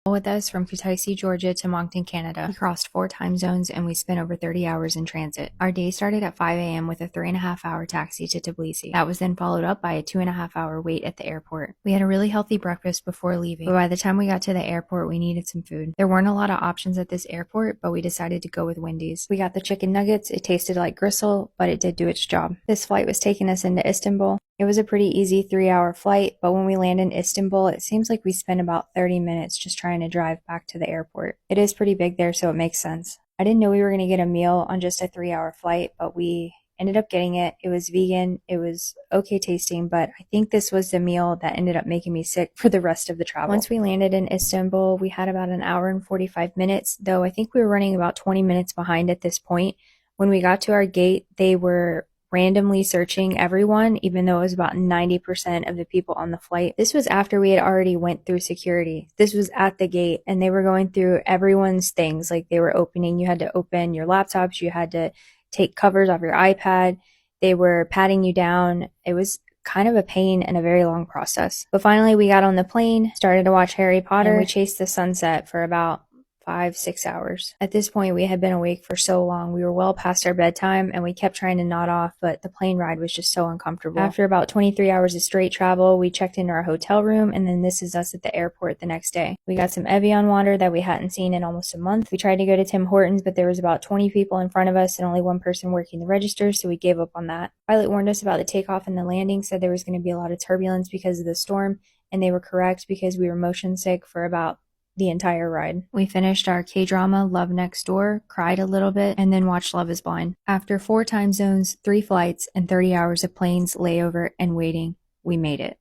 With us from Kutaisi, Georgia to Moncton, Canada. We crossed 4 time zones and we spent over 30 hours in transit. Our day started at 5 a.m. with a 3.5 hour taxi to Tbilisi. That was then followed up by a 2.5 hour wait at the airport. We had a really healthy breakfast before leaving, but by the time we got to the airport, we needed some food. There weren't a lot of options at this airport, but we decided to go with Wendy's. We got the chicken nuggets. It tasted like gristle, but it did do its job. This flight was taking us into Istanbul. It was a pretty easy 3-hour flight, but when we land in Istanbul, it seems like we spent about 30 minutes just trying to drive back to the airport. It is pretty big there, so it makes sense. I didn't know we were going to get a meal on just a 3-hour flight, but we ended up getting it. It was vegan. It was okay tasting, but I think this was the meal that ended up making me sick for the rest of the travel. Once we landed in Istanbul, we had about an hour and 45 minutes, though I think we were running about 20 minutes behind at this point. When we got to our gate, they were randomly searching everyone, even though it was about 90% of the people on the flight. This was after we had already went through security. This was at the gate, and they were going through everyone's things. Like, they were opening, you had to open your laptops, you had to take covers off your iPad. They were patting you down. It was kind of a pain and a very long process. But finally, we got on the plane, started to watch Harry Potter, and we chased the sunset for about 5-6 hours. At this point, we had been awake for so long. We were well past our bedtime and we kept trying to nod off, but the plane ride was just so uncomfortable. After about 23 hours of straight travel, we checked into our hotel room, and then this is us at the airport the next day. We got some Evian water that we hadn't seen in almost a month. We tried to go to Tim Hortons, but there was about 20 people in front of us and only one person working the register, so we gave up on that. Pilot warned us about the takeoff and the landing, said there was going to be a lot of turbulence because of the storm, and they were correct because we were motion sick for about the entire ride. We finished our K-drama Love Next Door, cried a little bit, and then watched Love is Blind. After 4 time zones, 3 flights, and 30 hours of planes, layover, and waiting, we made it.